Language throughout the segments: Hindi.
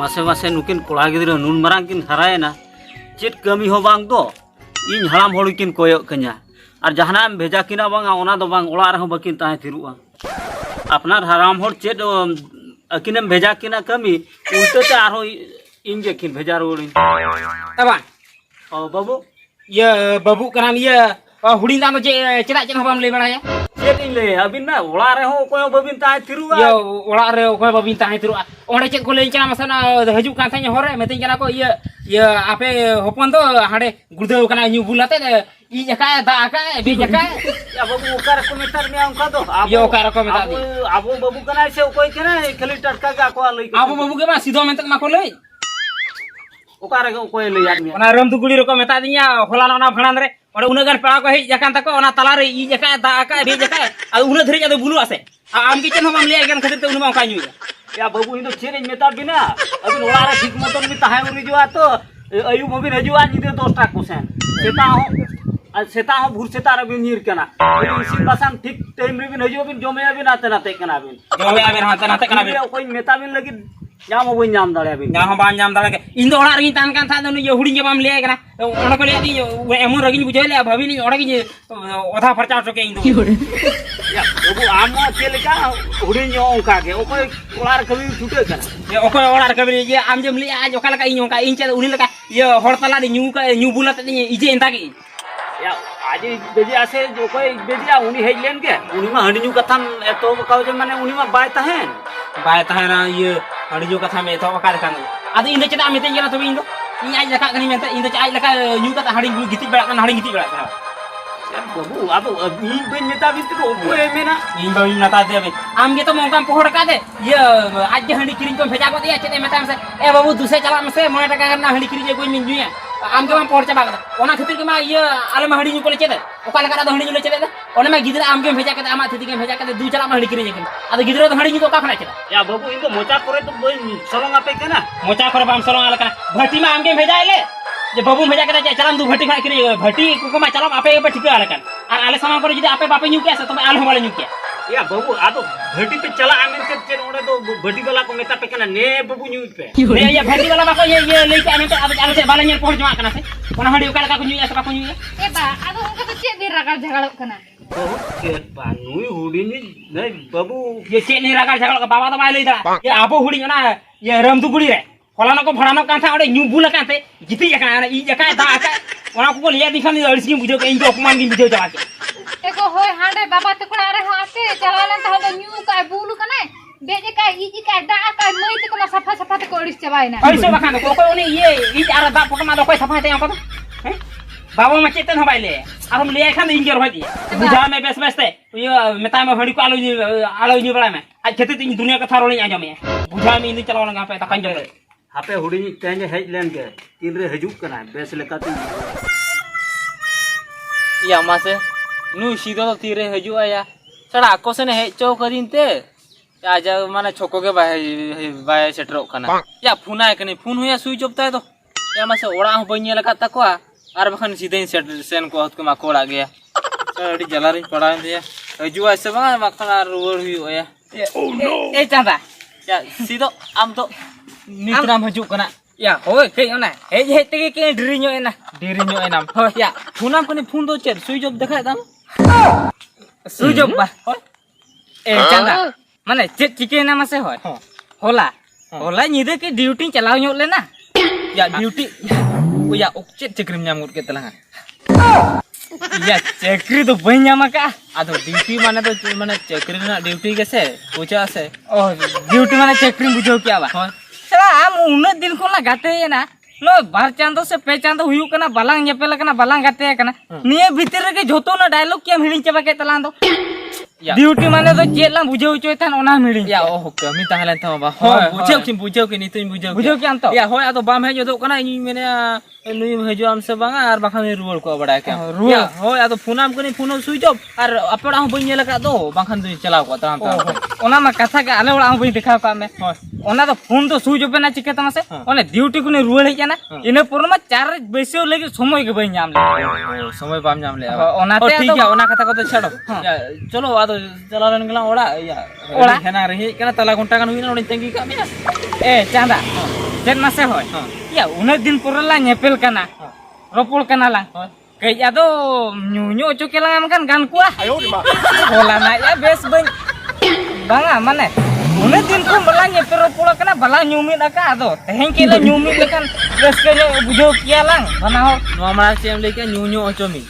मासे मासे नुकिन कोड़ा गिद्रा नुन मारांग किन हरायना चेत कमी हो बांग दो इन हराम होड़ किन कोयक कन्या और जहाना भेजा किना बांगा ओना दो बांग ओड़ा रहो बकिन ताहे थिरुआ अपनार हराम होड़ चेत अकिनम भेजा किना कमी उल्टे ते आरो इन जे किन भेजा रोड़ी तबा ओ बाबू ये बाबू कनाम ये हुडी दाम जे चेदा चेन हबाम ले बड़ाया चेत इन ले अबिन ना ओड़ा रहो कोय बबिन ताहे थिरुआ ये ओड़ा रे कोय बबिन ताहे थिरुआ ओंडे चेद को ले चना मसना हजू कान थाने होरे मेते जना को ये आपे होपन तो हाडे गुरदेव कना न्यू बुलाते इ जका दा का बे जका या बाबू ओकार को मेटर में अंका दो ये ओकार को मेता दी आबो बाबू कना से कोय केना खाली टटका का को लई आबो बाबू के बा सीधो मेंतक मा को लई ओकार को कोय लई आदमी ओना रम दुगुड़ी रो को मेता दिया होला ना भाणान रे ओडे उना गान पेड़ा को हे जकान तको ओना तला रे इ जका दा का बे जका आ उना धरि जादो बुलु आसे आम के चेन हबाम ले गन खातिर ते उना का न्यू या बाबू इन तो चेरे मेता बिना अबिन ओड़ा रे ठीक मतन भी ताहे उनी जोआ तो अयु मबिन हजुआ निदे 10 टा कुसेन सेता हो भूर सेता रे बिन नीर कना इसिन बसान ठीक टाइम रे बिन हजु बिन जोमे बिन आते नाते कना बिन जोमे बिन हाते नाते कना बिन कोई मेता बिन लगी जाम हो जाम दाड़े बिन जाम बा जाम दाड़े इन दो ओड़ा रे तान कान था ये हुडी जबाम ले गना ओना को ले दी एमो रगिन बुझले भाबिनी ओड़ा की ओथा फरचा सके इन दो या बाबू आम चेलका हुडी जो ओका के ओकोय ओड़ा रे कभी छूटे कना ये ओकोय ओड़ा रे कभी ये आम जम ले आज ओका लका इन ओका इन चे उनी लका ये हड़तला दी न्यू बुलाते दी इजे इंता की या आज बेजी आसे जो कोई बेजिया उनी हेजलेन के उनी मा हंडी न्यू कथाम एतो काव जे माने उनी मा बाय ताहेन ये हंडी न्यू कथा में एतो ओका कान आदि इन चेदा मेते जना तबे इन दो इन आज लका कनी मेते इन आज लका न्यू कथा हंडी गिति बेड़ा कन हंडी गिति बेड़ा कन बाबू अब इन बेन मेता बिन तो ओए मेना इन बाबू नता दे बे आम गे तो मोंकाम पहड़ का दे ये आज जे हंडी किरिन को भेजा को दिया चेते मेता से ए बाबू दुसे चला मसे मोय टका करना हंडी किरिन जे कोई मिन जुया आम के मा पहड़ चबा का ओना खातिर के मा ये आले मा हंडी न्यू को ले चेते ओका लका द हंडी न्यू ले चेते ओने मा गिदरा आम के भेजा के आमा थति के भेजा के दु चला मा हंडी किरिन जे आद गिदरा तो हंडी न्यू को का खना चेता या बाबू इन तो मोचा करे तो बोई सलोंग आपे केना मोचा करे बाम सलोंग आला का भट्टी मा आम के भेजा आले जे बाबू भेजा के चलाम दु भट्टी खा किरि भट्टी को मा चलाम आपे पे ठीक आला का और आले सामान पर जदी आपे बापे न्यू के तो आल हमारे न्यू के या बाबू आ तो भट्टी पे चला आमेन के चेन ओडे तो भट्टी वाला को मेता पे केना ने बाबू न्यू पे ने ये भट्टी वाला बा को ये लेके आने तो आले से बाले न्यू पहुंच जमा कना से ओना हंडी ओका का को न्यू ऐसा को न्यू ए बा आदो उनका तो चेक दे रगा झगड़ा कना बहुत के बानुई हुडी नि नहीं बाबू ये चेक नहीं रगा झगड़ा का बाबा तो बाय ले दा ये आबो हुडी ना ये रमदु गुड़ी रे फलाना को भड़ानो कान था ओडे न्यू बुला कान थे जिति जका इ जका दा का ओना को लिया दिखान दी अड़सी बुझो के इन तो अपमान दी बुझो जवा के एको होय हांडे बाबा तकड़ा रे हाते चलालन त हो न्यू का बुलु कना बेजे का इजी का दा का मई त को सफा सफा त कोड़िस चबाइना ऐसे बखान को कोई ओने ये इ आरा दा पक मा कोई सफा ते को हैं बाबा मा चेतन हबाइले और हम ले खान इंजर हो दी बुझा में बेस बेसते ये मेता में हड़ी को आलो नी बड़ा में आज खेते तीन दुनिया कथा रोली आ जमे बुझा में इन चलाव लगा पे त कंजर हापे हुडी नि तेज हेज लेन के तीन रे हजू कना बेस लेका तू या मासे नु सीधो तो तीरे हजू आया सड़ा को से ने हे चौ करिन ते आज माने छोको के बाय सेटरो कना या फोन आय कने फोन होया स्विच ऑफ ताय तो या मासे ओड़ा हो बन्य लका तको आर बखन सीधे सेट सेन को हत के मा कोड़ा गया अड़ी जलारी पड़ा दिया हजू ऐसे बा मखन आर रुवर हुई होया ए चांदा या सीधो आम तो नितराम हजू कना या होय के ओना हे हे ते के डिरी न्यो एना नाम हो या फोनाम कने फोन दो चेर स्विच ऑफ देखा दाम स्विच ऑफ बा ए चांदा माने चेक चिके ना मासे होय होला होला निदे के ड्यूटी चलाव न्यो लेना या ड्यूटी या उच्च चक्री नाम गुड के तला या चक्री तो बई नामा का आदो ड्यूटी माने तो माने चक्री ना ड्यूटी कैसे पूछा से ओ ड्यूटी माने चक्री बुझो क्या बा चला हम उन दिन को लगाते है ना नो बार चांदो से पे चांदो हुयु कना बालांग नेपेल कना बालांग गाते कना निये भीतर के जोतो ना डायलॉग के हिडिन चबा के तलांदो ड्यूटी माने तो चेला बुझो चोय थान ओना हिडिन या ओह कमी ताहले था बा हो बुझो के नितुन बुझो के अंतो या होय आदो बाम हेजो दो कना इ मेने नुई हेजो हम से बांगा आर बाखा में रुवल को बड़ा के रुया होय आदो फोनाम कनी फोनो स्विच ऑफ आर अपड़ा हो बई नेला का दो बाखन दो चलाव को ताम ओना मा कथा के आले ओड़ा हो बई देखा का में ओना तो फोन तो स्विच ऑफ ना चिके तमा से ओने ड्यूटी कोने रुवल हे जाना इने पुर में 4 बेसियो लगे समय के बई नाम ले समय बाम नाम ले ओना ते ठीक है ओना कथा को तो छाड़ो चलो आदो चलालन गला ओड़ा या ओड़ा हेना रही कना तला घंटा कन हुई ना ओडी तंगी का में ए चांदा चेत मासे होय या उन्हें दिन पुरला nyepel kana ropol kana lang kay ado nyunyu ocho kelang kan gan kuah bola na ya bes bang banga mane unih din ko bala nyepel ropol kana bala nyumit aka ado teheng kila nyumit kan bes kaya bujo kia lang bana hor नवा मरा से हम लेके न्यू ओचो मी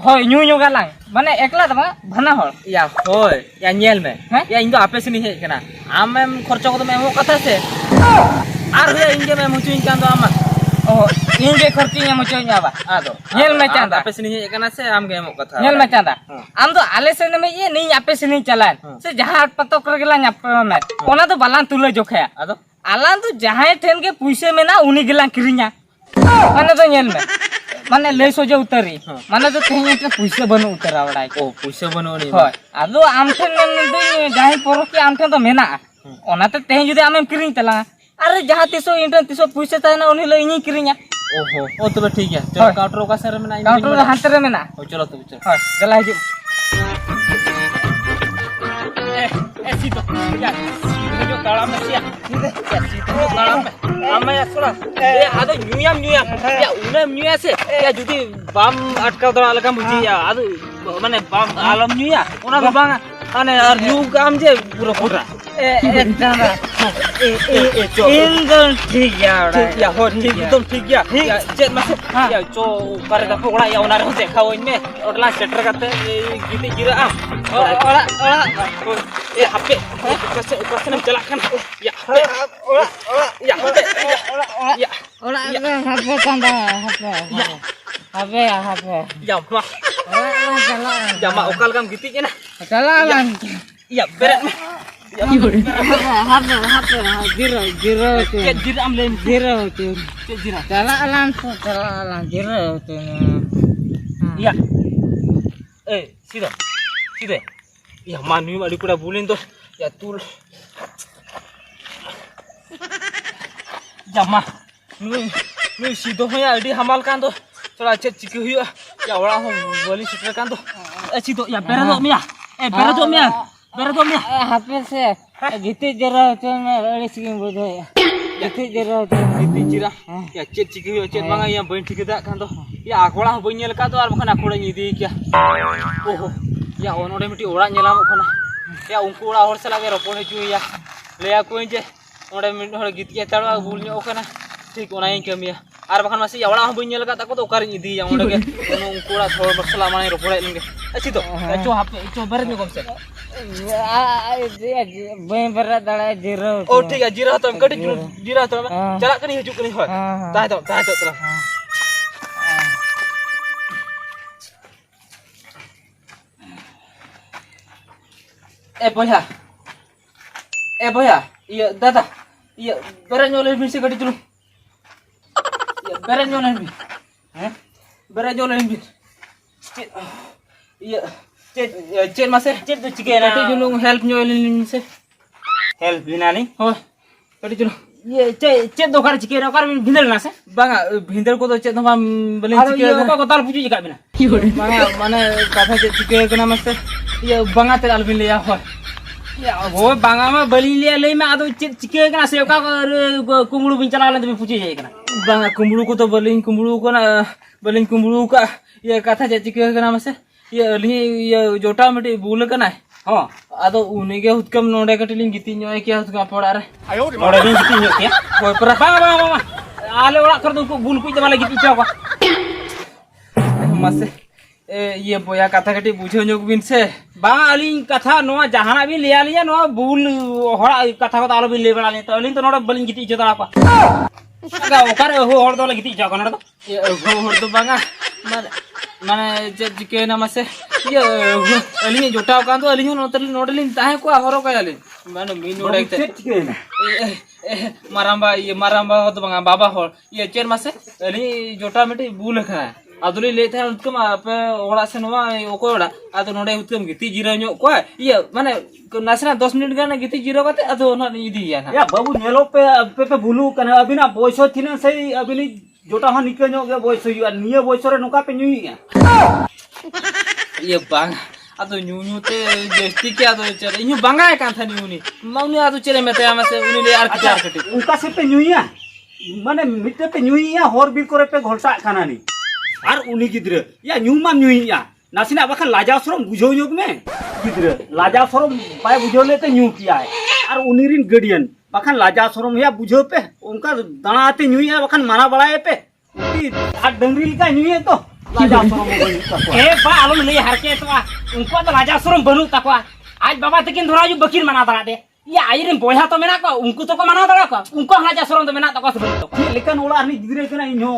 hoy nyunyu galang mane ekla ta bana hor या होय या नेल में हैं? या इंदो आपे सनी हे कना आम एम खर्चा को तो मैं कथा से आर हे इंगे मैं मुचुइन कान दो आमा oh inge khorcinya mo conya ba आदो nyel me chanda आपे सनी हे कना से आम गे मो कथा nyel me chanda am do ale sene me ye ni ape sini chalan se jahat patok regla nyape me ona do balan tule jokhaya आदो alan tu jahai ten ke puise mena uni gelang kirinya mana to nyel me mana le soja utari mana to tehnya te puise banu utara wadai ओ पैसे बनो नी hoy ado am ten men do jahai porok ki am ten to mena ona te tehnya judi amem kiring tala are jahat tiso inten tiso puise tahena uni le ini kirinya ओहो ओ तो ठीक है चलो काउंटर का सर में ना counter hantere mena ओ चलो तो चलो hoy gala hiju situ ya situ dalam mesia situ dalam ama ya sudah ada nyuyam ya udah nyuyam sih ya jadi bam atkal dora lagam buji ya ada mana bam alam nyuyam ona bang ane ar nyu gam je pura pura chanda इंगल ठीक या हो ठीक एकदम ठीक या चेत मासे या चो करे का पोड़ा या ओना रे देखा होइन में ओटला सेटर करते गिटी गिरा आम ओला ए हपे कसे चला kan ya ya ya ola hape chanda hape hape ya mah ya mah okal kam giti na jalan ya beret hape jiro Cek jira am len jiro tu cek jira jalan jiro tu iya sido ya manu mali kuda bulin tuh ya tul ya mah nu sido ya di hamal kan tuh soalnya cek cik huyu ya orang hom beli seter kan tuh sido ya berat mia berat mia hape se giti jiro tu me ori skin bodo ya giti jiro tu Giti jira ya cek cik huyu cek banga yang bain cik dak kan tuh ya aku lah bain nyel kan tuh ar bukan aku lagi di kia oh ya ono de miti orang nyelam kana ya unku ora hor sala ge ropone chu ya le aku je onde miti hor git ke taru bul nyo kana ठीक ona yang kami ya ar bakan masih ya orang bain nyel ka takut okar idi yang onde ge ono unku ora thor bersala mane ropole linge achi to cho hape cho berat ni komse bain berat dala jiro oh ठीक है जीरा तो कटी जीरा तो चला कनी हजू कनी हो ताय तो चला boya iya dada iya berat nyoleh bin sekali dulu iya berat nyoleh bin berat nyoleh bin iya cek mas cek tu cikena kati dulu help nyoleh bin se help binani oh kati dulu ye cek dokar cikena okar bindel na se banga bhinder ko to cek thama beli aro ye cikena okar ko tal puju jika bina banga mane katha cek cikena kana mas iya banga te albin le ya ho ya wo banga ma bali le le ma ado cikena se okar kumulu bin chala le puju jika banga kumbulu ko to balin kumbulu ko na balin kumbulu ka ye katha cek cikena kana mas ye ali ye jota meti bul kana ho ado unige hutkam node katiling giti nyoy kya hutka podare ore bin giti nyok ya koi pra banga ale ora kar du bul ku jama lagi picha ko mas ये बोया कथा कटी बुझे nyok bin se bang alin katha no jahana bin le aliya no bul hora katha ko alo bin le bala ni to alin to no balin giti jota apa aga okar ho hor do lagi giti ja kono do ये hor do banga mane jike na mas ये ali jota kan to ali nodelin tahe ko horo ka ali mane min node cikena maramba ये maramba ho to banga baba hor ये chen mas ali jota meti bul kha aduli le tha utkum ape ora se nova oko ora ado node utkum giti jira nyo ko ये mane nasna 10 minute gana giti jira kate ado na idi ya na ya babu nelo pe bulu kana abina boiso thina sei abini jota ha nikanyo ge boiso yu niya boiso re noka pe nyui ya ये bang ado nyu te jesti ke ado chere nyu banga kan tha nyu ni mauni ado chere mete amase uni le ar kitar kati unka se pe nyui ya माने मिटे पे ᱧᱩᱭᱟ हर बिल करे पे घोलटा खाना नी और उनी गिद्र या ᱧᱩ माम ᱧᱩᱭᱟ नासिना बखन लाजा सरम बुझो योग में गिद्र लाजा सरम बाय बुझो लेते ᱧᱩ कियाय और उनी रिन गडियन बखन लाजा सरम या बुझो पे उनका दानाते ᱧᱩᱭᱟ बखन माना बड़ाए पे उती आठ डंगरी का ᱧᱩᱭे तो लाजा सरम ए बा आलम ले हरके तो उनको तो लाजा सरम बनु तकवा आज बाबा तकिन धरा जो बकीर मना दरा दे या आइरिन बोया तो मेना को उनको तो को मना दरा को उनको लाजा सरम तो मेना तो को सबन तो लेकिन ओला नि गिद्रे कना इनो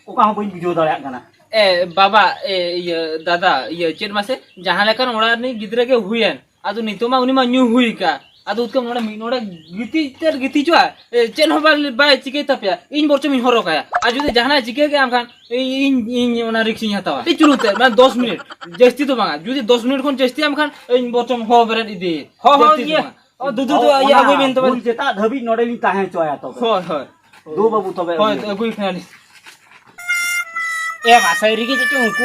ओका हो बई बुझो दाया कना ए बाबा ए ये दादा ये चेट मासे जहां लेकर ओड़ा नि गिद्रे के हुयन आदु नितो मा उनी मा न्यू हुई का आदु उतके नोड़ा मिनोड़ा गिती चुआ चेन हो बाय चिके तपया इन बोरचो मिन हरो का आज जुदे जहां चिके के आम खान इन ओना रिक्स इन हतावा ती चुरुते मैं 10 मिनट जस्ती तो बांगा जुदे 10 मिनट कोन जस्ती आम खान इन बोरचो हो बरन इदे हो ये ओ दुदु तो ये अगुई बिन तो बुल जेता धबी नोडे नि ताहे चोया तो हो हो दो बाबू तबे हो अगुई खाली ए वासरी के जे उनको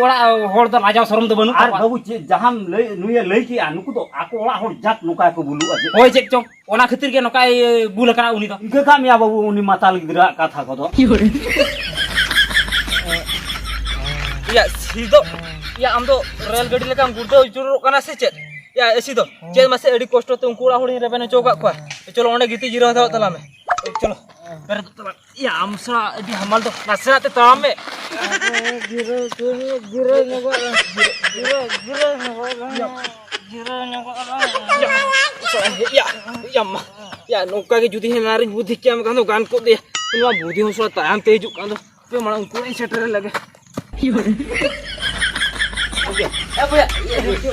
ओड़ा होड़ तो लाजा सरम तो बनु और बाबू जहां लई नुये लई की नुकु तो आको ओला होड़ जात नुका को बुलु अजे होय जे चो ओना खातिर के नका बुल करा उनी तो इनके काम या बाबू उनी माताल गिदरा कथा को तो या सीधो या हम तो रेल गाड़ी लेका गुडो जुरो कना से चेत या सीधो चेत मासे एडी कष्ट तो उनको ओड़ा होड़ी रेबेन चौका को चलो ओंडे गिती जिरो था तला में चलो पर या हमसा एडी हमाल तो नसराते तला में गिरो या नौका के जुदी है नारी बुद्धि क्या में गान को दे उनवा बुद्धि हो सो ताम ते हिजु कांदो पे मणा उनको सेटर लगे ओके ए भैया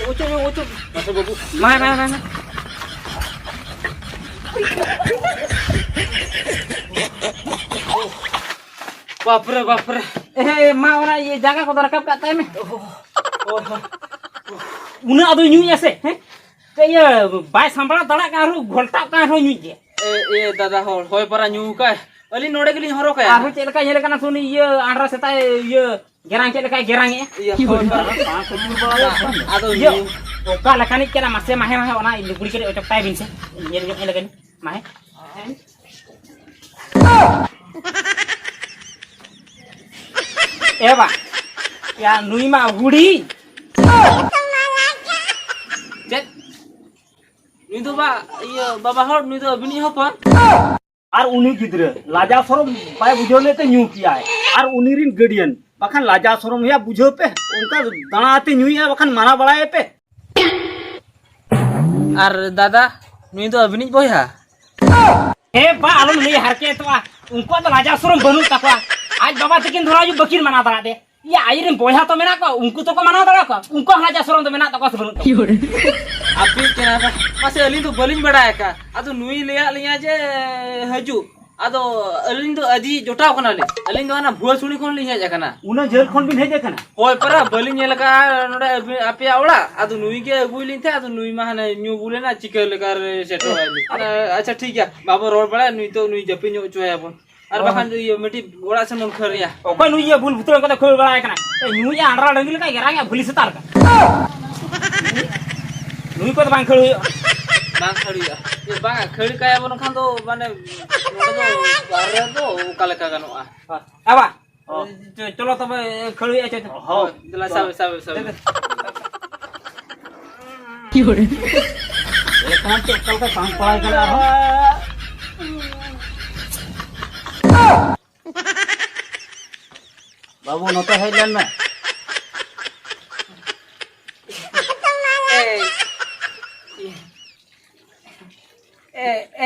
ओचो मासे बाबू माय बाप रे ए मा ओना ये जगह को रकब का टाइम उना अदो न्यू ऐसे हैं ते ये बाय संबड़ा दड़ा का रु घोलटा का हो न्यू जे ए दादा होय परा न्यू का अली नोडे गली हरो का आरो चेल का येले kana सुनी ये आंड्रा सेता ये गेरांग चेल का गेरांग ए होय परा अदो ये ओका लखानी केना मासे माहे माहे ओना लुगुड़ी के ओटक टाइ बिन से ये लगन माहे ए बा या नुई मा हुडी चेत नुई तो बा ये बाबा हर नुई तो अबिनी हपा और उनी गिद्रे लाजा सरम बाय बुझो लेते ᱧᱩ कियाय और उनी रिन गडियन बखन लाजा सरम या बुझो पे उनका दानाते ᱧᱩᱭᱟ बखन माना बड़ाए पे और दादा नुई तो अबिनी बोया ए बा आलम ले हरके तो उनको तो लाजा सरम बनु तकवा आज बाबा तकिन धरा जो बकीर मना दरा दे ये आइरिन बोया तो मेना को उनको तो को मना दरा को उनको लाजा सरम तो मेना तो को सबन आपी केना मासे अली तो बलिन बड़ा है का आदो नुई लेया लिया जे हजू आदो अली तो अजी जोटाव कना ले अली तो ना भुआ सुनी कोन लिया जाकना उना जेल खन बिन हेजे कना होय परा बलिन लका नोडे आपे आवड़ा आदो नुई के गुइलिन थे आदो नुई मा ने न्यू बुले ना चिकल लेकर सेटो आली अच्छा ठीक है बाबा रोड बड़ा नुई तो नुई जपि न्यू चोया अपन और बखान ये मिटी गोड़ा से मन खरिया ओको नुई ये बुल भुतर को खोल बड़ा कना ए न्यू ये आंड्रा डंगिल का गेरांग भुली से तार का नुई को तो बांग खड़ी बांग खड़िया ये बांग खड़ी का बन खान तो माने नोडे तो बारे तो काले का गनोआ आबा चलो तब खड़ी अच्छा हो दिला सब एक काम तो कल का काम पड़ाई करा बाबू नते हेलन में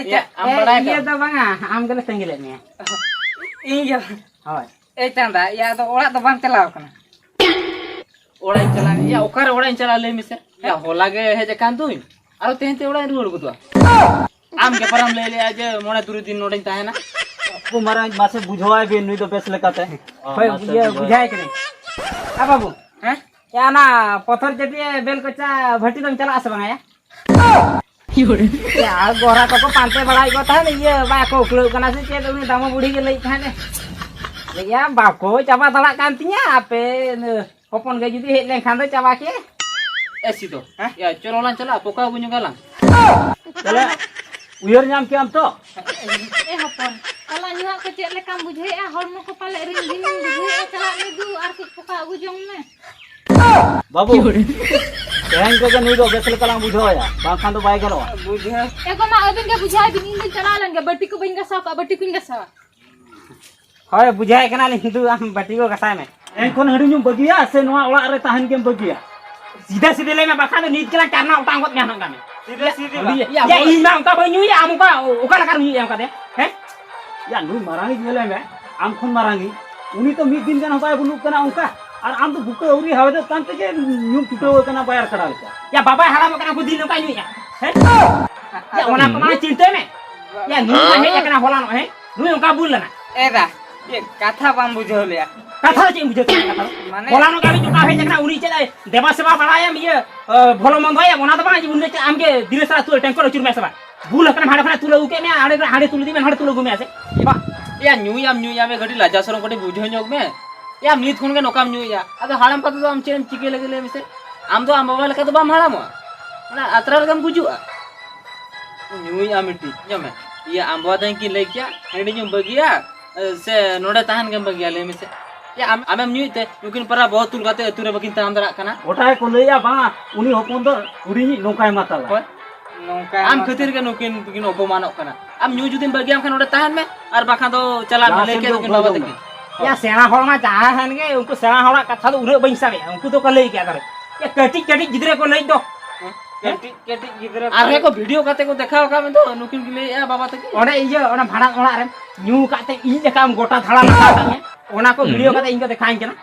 ये तो बांगा आम गले संगिले में इया हाय ए चांदा या तो ओड़ा तो बांग चलाव कना ओड़ा चला या ओकर ओड़ा चला ले मिसे या होला गे हे जे कान दुई आरो तेहते ओड़ा रुड़ गुतवा आम के परम ले ले आज मोने दुरु दिन नोडे ताहे ना को मारा मासे बुझवाए भी नहीं तो बेस लेकाते भाई ये बुझाए कि नहीं आ बाबू हैं क्या ना पत्थर चटिए बेल कच्चा भट्टी तो चला आसे बांगा या गोरा को पांते बड़ाई को था ये बा को उकलो कना से चेत उनी दामो बुढ़ी के लई थाने या बाको चाबा दला कांतिया आपे होपन गे जुदी हेज लेखान दो चाबा के ऐसी तो या चलो ला चला पोका बुñu गाला चले उयर नाम के आम तो ए हपन तला नुआ को चेक लेकाम बुझाइया हरमो को पाले रिंग रिंग बुझाइया चला ले दू आर कुछ पका अगु जोंग में बाबू तेहन के नुई दो बेसल कलांग बुझो या बाखान तो बाय गलो बुझे एको मा अबिन के बुझाइ बिन इन चला लेंगे बट्टी को बिन गसा का बट्टी कुन गसा होय बुझाय कना ले हिंदू आम बाटी को गसाय में एन कोन हड़ी नु बगिया से नोआ ओला रे ताहन केम बगिया सीधा सीधे ले में बाखा तो नीत केला टारना उतांग गोत में हंगा में सीधे सीधे या इन मा उनका बई नुई आम का ओका लगा नुई आम का दे हैं या नुई मारांगी झेले में आम खन मारांगी उनी तो मिद दिन जन बाय बुलुक कना उनका और आम तो बुके औरी हावे तो तंत के न्यू टुटो कना बायर कड़ा लेका या बाबा हराम कना बुद्धि नुका नुई हैं या ओना को मा चिंते में या नुई मा हे कना होला न है नुई उनका बुल लेना एदा ये कथा बाम बुझौलिया कथा चे बुझे कथा माने होला न गावी टुका हे जकना उनी चले देवा सेवा बड़ाया ये भलो मंद है ओना तो बा जी उन्ने आम के दिले सारा तू टैंकर चुर में सबा बुल कना हाड़े फना तुले उके में हाड़े तुले दी में हाड़े तुले गुमे आसे बा या न्यूया में घड़ी लाजा सरम कटी बुझो ᱧᱚᱜ में या नीत खुन के नोकाम न्यूया अदो हाड़म पत तो आम चेम चिके लगले मिसे आम तो आम बाबा लेका तो बाम हाड़म ना अतरा लगम बुजुआ न्यूया मिट्टी जमे ये आम बाबा दन की लेकिया हेडी ᱧᱩ बगिया से नोडे ताहन के बगिया ले मिसे या आमेम न्यूते नुकिन परा बहुत तुल गाते अतुरे बकिन ताम दरा कना ओटा को लेया बा उनी होपन दो उड़ी नोकाय माताला नौका आम खातिर के नुकिन अपमानक कना आम न्यू जुदिन बगियाम खान नोडे ताहन में और बाखा तो चला लेके नुकिन बाबा तक या सेना होड़ मा जहां हन के उनको सेना होड़ा कथा तो उरे बइन साबे उनको तो कले क्या करे ये कटी कटी गिदरे को ले दो केटी गिदरा आरे को वीडियो काते को देखाओ का में तो नुकिन के ले बाबा तक ओने इजे ओना भाड़ा ओना रे न्यू काते इ जका गोटा थाला लगा ताने ओना को वीडियो काते इनको देखाइन केना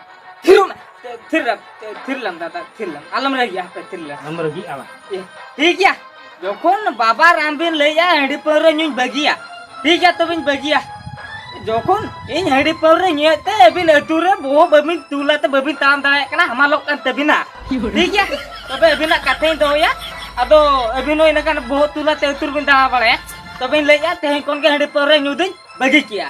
थिरलम दादा थिरलम आलम रे गया थिरलम नंबर गी आवा ठीक है जोखन बाबा रामबिन लैया हडी पर न्यू बगिया ठीक है तो बिन बगिया जोखन इन हडी पर न्यूते बिन अटुरे बो बबिन तुलाते बबिन ताम दाए कना हमालोक kan तबिना ठीक है तबे अबिना कथे दोया अदो अबिनो इनकन बहुत तुलाते अटुर बिन दा बड़े तबिन लैया तेहे कोन के हडी पर न्यू दिन बगी किया